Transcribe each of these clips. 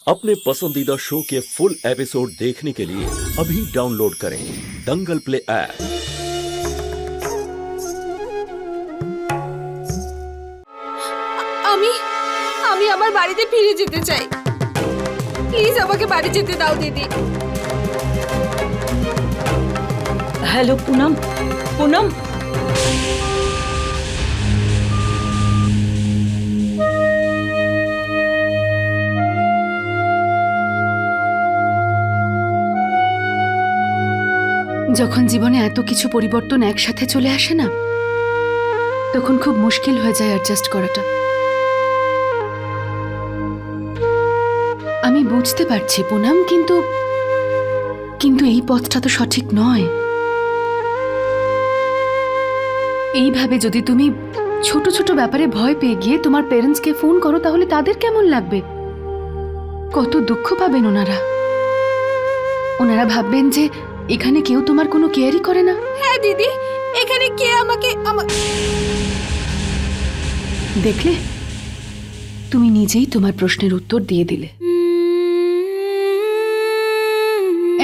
अपने पसंदीदा शो के फुल एपिसोड देखने के लिए अभी डाउनलोड करें दंगल प्ले ऐप। আমি আমি আমার বাড়িতে ফিরে যেতে চাই। প্লিজ আমাকে বাড়ি যেতে দাও দিদি। হ্যালো পুনম, পুনম যখন জীবনে এত কিছু পরিবর্তন একসাথে চলে আসে না, তখন খুব মুশকিল হয়ে যায় অ্যাডজাস্ট করাটা। আমি বুঝতে পারছি পুনম, কিন্তু এই পথটা তো সঠিক নয়। এইভাবে যদি তুমি ছোট ছোট ব্যাপারে ভয় পেয়ে গিয়ে তোমার পেরেন্টসকে ফোন করো, তাহলে তাদের কেমন লাগবে? কত দুঃখ পাবেন ওনারা। ওনারা ভাববেন যে এখানে কেউ তোমার কোনো কেয়ারই করে না। হ্যাঁ দিদি, এখানে কে আমাকে দেখলে, তুমি নিজেই তোমার প্রশ্নের উত্তর দিয়ে দিলে।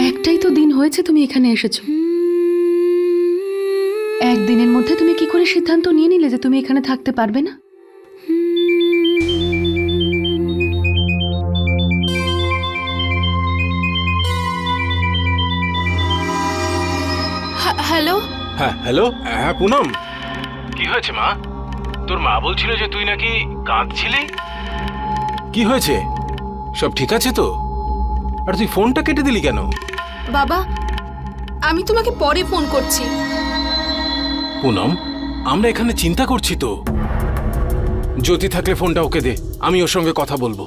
একটাই তো দিন হয়েছে তুমি এখানে এসেছো। একদিনের মধ্যে তুমি কি করে সিদ্ধান্ত নিয়ে নিলে যে তুমি এখানে থাকতে পারবে না? হ্যালো। হ্যাঁ হ্যালো। হ্যাঁ পুনম, কি হয়েছে মা? তোর মা বলছিল যে তুই নাকি কাঁদছিলি। কি হয়েছে? সব ঠিক আছে তো? আর তুই ফোনটা কেটে দিলি কেন? বাবা, আমি তোমাকে পরে ফোন করছি। পুনম, আমরা এখানে চিন্তা করছি তো। জ্যোতি থাকলে ফোনটা ওকে দে, আমি ওর সঙ্গে কথা বলবো।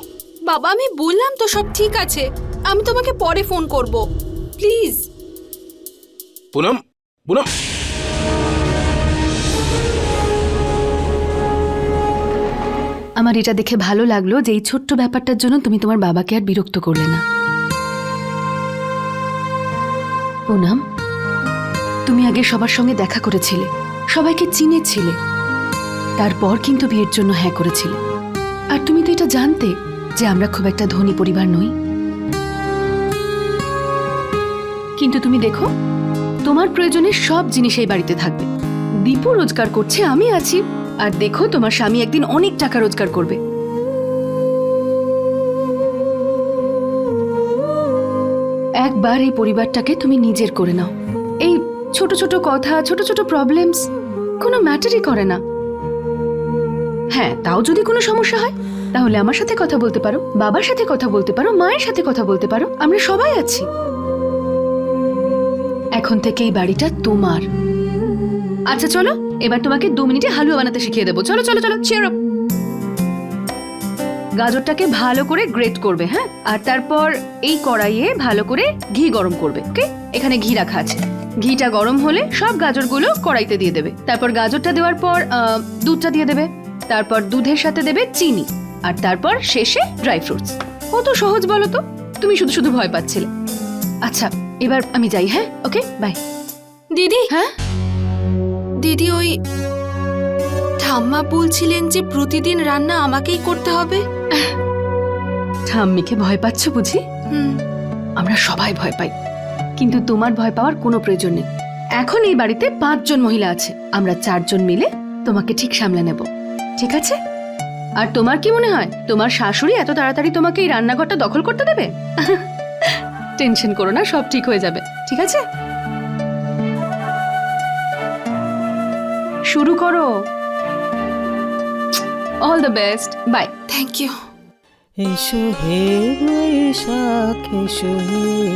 বাবা, আমি বললাম তো সব ঠিক আছে, আমি তোমাকে পরে ফোন করব, প্লিজ। পুনম, পুনম। আমার এটা দেখে ভালো লাগলো যে এই ছোট্ট ব্যাপারটার জন্য তুমি তোমার বাবাকে আর বিরক্ত করলে না। পুনম, তুমি আগে সবার সঙ্গে দেখা করেছিলে, সবাইকে চিনেছিলে, তারপর কিন্তু বিয়ের জন্য হ্যাঁ করেছিলে। আর তুমি তো এটা জানতে যে আমরা খুব একটা ধনী পরিবার নই। কিন্তু তুমি দেখো, তোমার প্রয়োজনে সব জিনিস এই বাড়িতে থাকবে। দীপু রোজগার করছে, আমি আছি, আর দেখো তোমার স্বামী একদিন অনেক টাকা রোজগার করবে। একবার এই পরিবারটাকে তুমি নিজের করে নাও। এই ছোট ছোট কথা, ছোট ছোট প্রবলেমস কোনো ম্যাটারই করে না। হ্যাঁ, তাও যদি কোনো সমস্যা হয় তাহলে আমার সাথে কথা বলতে পারো, বাবার সাথে কথা বলতে পারো, মায়ের সাথে কথা বলতে পারো, আমরা সবাই আছি। এখন থেকে এই বাড়িটা তোমার। আচ্ছা চলো, এবার তোমাকে 2 মিনিটে হালুয়া বানাতে শিখিয়ে দেবো। চলো চলো চলো, চেয়ার আপ। গাজরটাকে ভালো করে গ্রেট করবে, হ্যাঁ, আর তারপর এই কড়াইয়ে ভালো করে ঘি গরম করবে। ওকে, এখানে ঘি রাখা আছে। ঘিটা গরম হলে সব গাজরগুলো কড়াইতে দিয়ে দেবে। তারপর গাজরটা দেওয়ার পর দুধটা দিয়ে দেবে। তারপর দুধের সাথে দেবে চিনি, আর তারপর শেষে ড্রাই ফ্রুটস। কত সহজ বলো তো? তুমি শুধু শুধু ভয় পাচ্ছিলে। আচ্ছা, এবার আমি যাই। হ্যাঁ, ওকে, বাই। দিদি। হ্যাঁ দিদি, ওই ঠাম্মা বলছিলেন যে প্রতিদিন রান্না আমাকেই করতে হবে। ঠাম্মিকে ভয় পাচ্ছ বুঝি? আমরা সবাই ভয় পাই, কিন্তু তোমার ভয় পাওয়ার কোনো প্রয়োজন নেই। এখন এই বাড়িতে 5 জন মহিলা আছে, আমরা 4 জন মিলে তোমাকে ঠিক সামলে নেব, ঠিক আছে? আর তোমার কি মনে হয় তোমার শাশুড়ি এত তাড়াতাড়ি তোমাকে এই রান্নাঘরটা দখল করতে দেবে? টেনশন করো না, সব ঠিক হয়ে যাবে, ঠিক আছে? শুরু করো। All the best, bye. Thank you. এসো হে বৈশাখ, এসো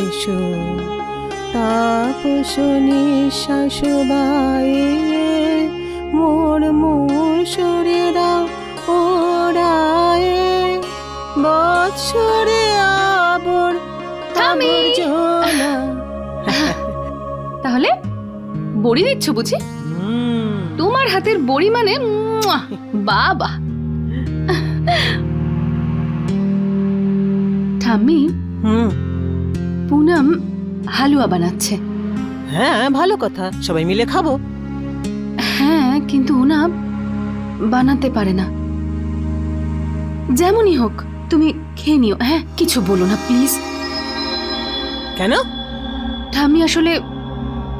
এসো, তাপসনী শাশুবায়ে মোর মোর সরে দাও ওরায়ে বৎসরে আবর থামি। জনা। তাহলে বড়ি দিচ্ছ বুঝি? তোমার হাতের বড়ি মানে বাবা। ঠাম্মি, পুনম হালুয়া বানাচ্ছে। হ্যাঁ, ভালো কথা, সবাই মিলে খাবো। হ্যাঁ, কিন্তু না, বানাতে পারে না। যেমনই হোক তুমি খেয়ে নিও, হ্যাঁ? কিছু বলো না প্লিজ। কেন? ঠাম্মি আসলে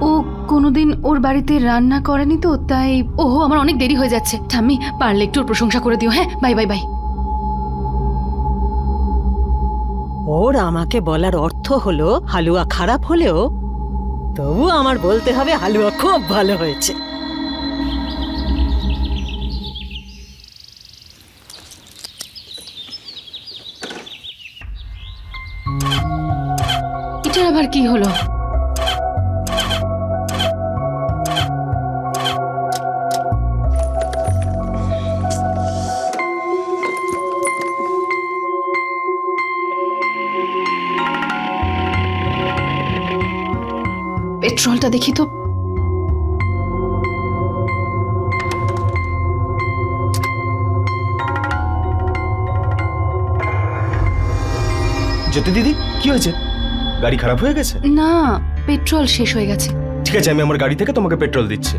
ও কোনোদিন ওর বাড়িতে রান্না করেনি তো, তাই ওহো আমার অনেক দেরি হয়ে যাচ্ছে। ঠাম্মি পারলে একটু ওর প্রশংসা করে দিও, হ্যাঁ? Bye bye bye. ওর আমাকে বলার অর্থ হলো হালুয়া খারাপ হলেও তবু আমার বলতে হবে হালুয়া খুব ভালো হয়েছে। এটার আবার কি হলো? পেট্রোলটা দেখি তো। জ্যোতি দিদি, কি হয়েছে? গাড়ি খারাপ হয়ে গেছে? না, পেট্রোল শেষ হয়ে গেছে। ঠিক আছে, আমি আমার গাড়ি থেকে তোমাকে পেট্রোল দিচ্ছি।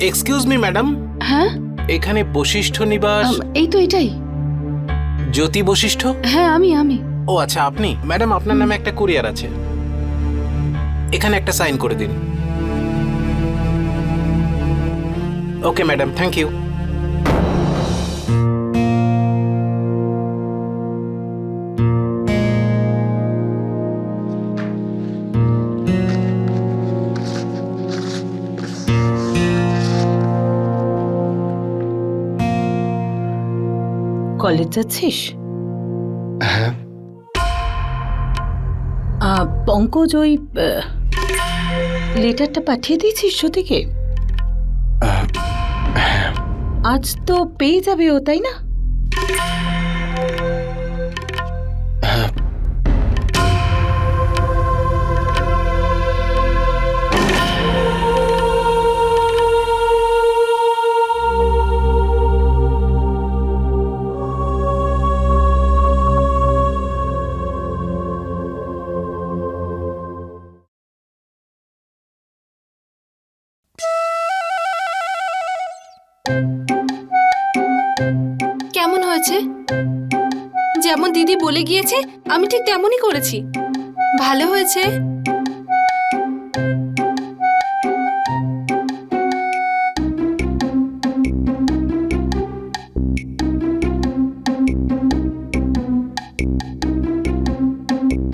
এক্সকিউজ মি ম্যাডাম, হ্যাঁ, এখানে বশিষ্ঠ নিবাস এই তো এটাই। জ্যোতি বশিষ্ঠ? হ্যাঁ আমি। ও আচ্ছা, আপনি? ম্যাডাম আপনার নামে একটা কুরিয়ার আছে, এখানে একটা সাইন করে দিন। Okay madam, thank you. College যাচ্ছিস? হ্যাঁ। পঙ্কজ ওই লেটারটা পাঠিয়ে দিয়েছিস জ্যোতিকে? আজ তো পেয়ে যাবে ও, তাই না? কেমন হয়েছে? যেমন দিদি বলে গিয়েছে আমি ঠিক তেমনই করেছি। ভালো হয়েছে।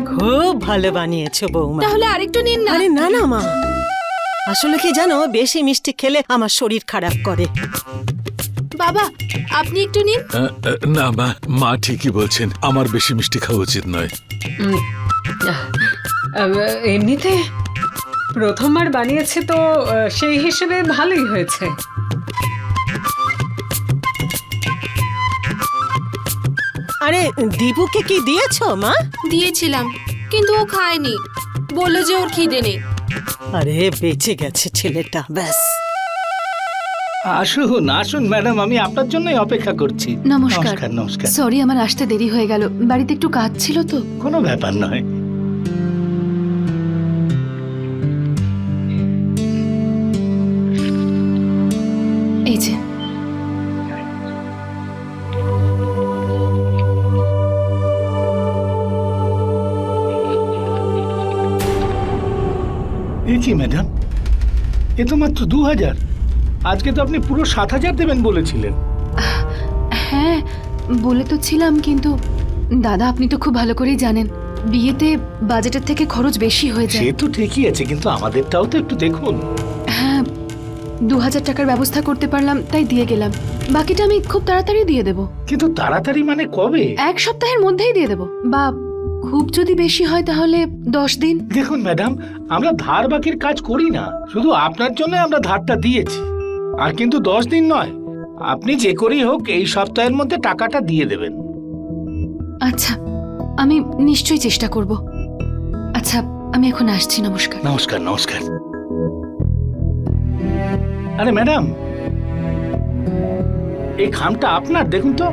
খুব ভালো বানিয়েছো বৌমা। তাহলে আরেকটু নিন না। আরে না না মা, আসলে কি জানো, বেশি মিষ্টি খেলে আমার শরীর খারাপ করে। বাবা আপনি একটু নিন। না মা, মা ঠিকই বলছেন, আমার বেশি মিষ্টি খাওয়া উচিত নয়। এমনিতে প্রথমবার বানিয়েছে তো সেই হিসেবে ভালোই হয়েছে। আরে দীপুকে কি দিয়েছো মা? দিয়েছিলাম কিন্তু ও খায়নি, বললো যে ওর খিদে নেই। আরে বেঁচে গেছে ছেলেটা, ব্যাস। আসুন আসুন ম্যাডাম, আমি আপনার জন্যই অপেক্ষা করছি। নমস্কার। নমস্কার। সরি, আমার আসতে দেরি হয়ে গেল, বাড়িতে একটু কাজ ছিল তো। কোনো ব্যাপার নয়। এই যে এ কি ম্যাডাম, এ তো মাত্র 2000। আজকে তো আপনি পুরো 7000 দেবেন বলেছিলেন। হ্যাঁ বলে তো ছিলাম, কিন্তু দাদা আপনি তো খুব ভালো করেই জানেন বিয়েতে বাজেটের থেকে খরচ বেশি হয়ে যায়। সে তো ঠিকই আছে, কিন্তু আমাদেরটাও তো একটু দেখুন। হ্যাঁ 2000 টাকার ব্যবস্থা করতে পারলাম তাই দিয়ে গেলাম, বাকিটা আমি খুব তাড়াতাড়ি দিয়ে দেবো। কিন্তু তাড়াতাড়ি মানে কবে? 1 সপ্তাহের মধ্যেই দিয়ে দেবো, বা খুব যদি বেশি হয় তাহলে 10 দিন। দেখুন ম্যাডাম, আমরা ধার বাকির কাজ করি না, শুধু আপনার জন্য আমরা ধারটা দিয়েছি। আর কিন্তু 10 দিন নয়, আপনি যে করেই হোক এই সপ্তাহের মধ্যে টাকাটা দিয়ে দেবেন। আচ্ছা আমি নিশ্চয়ই চেষ্টা করব। আচ্ছা আমি এখন আসছি, নমস্কার। নমস্কার নমস্কার। আরে ম্যাডাম, এই খামটা আপনার, দেখুন তো।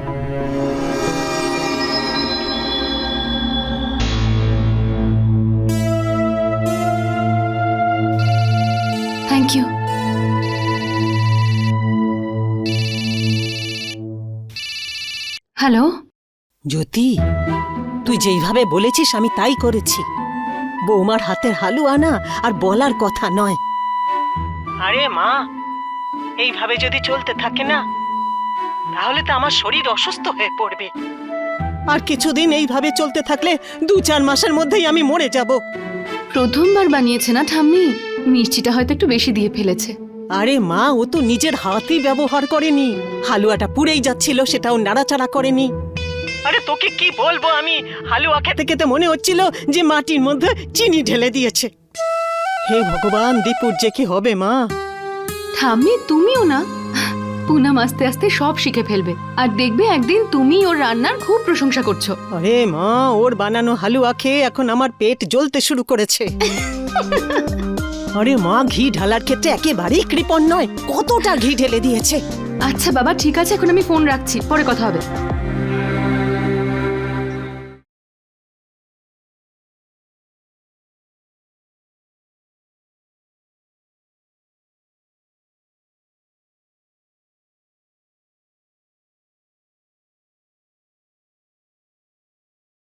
Thank you. হ্যালো। জ্যোতি, তুই যেইভাবে বলেছিস আমি তাই করেছি। বৌমার হাতের হালুয়া না আর বলার কথা নয়। আরে মা, এইভাবে যদি চলতে থাকে না তাহলে তো আমার শরীর অসুস্থ হয়ে পড়বে। আর কিছুদিন এইভাবে চলতে থাকলে 2-4 মাসের মধ্যেই আমি মরে যাব। প্রথমবার বানিয়েছে না ঠাম্মি, মিষ্টিটা হয়তো একটু বেশি দিয়ে ফেলেছে। আরে মা, ও তো নিজের হাতই ব্যবহার করেনি। হালুয়াটা পুড়েই যাচ্ছিল, সেটাও নাড়াচাড়া করেনি। আরে তোকে কি বলবো আমি, হালুয়া খেতে খেতে মনে হচ্ছিল যে মাটির মধ্যে চিনি ঢেলে দিয়েছে। হে ভগবান, দীপুর যে কি হবে মা। ঠাম্মি তুমিও না, পুনাম আস্তে আস্তে সব শিখে ফেলবে আর দেখবে একদিন তুমি ওর রান্নার খুব প্রশংসা করছো। আরে মা, ওর বানানো হালুয়া খেয়ে এখন আমার পেট জ্বলতে শুরু করেছে। আরে মা, ঘি ঢালার ক্ষেত্রে একেবারেই কৃপণ নয়, কতটা ঘি ঢেলে দিয়েছে। আচ্ছা বাবা ঠিক আছে, এখন আমি ফোন রাখছি, পরে কথা হবে।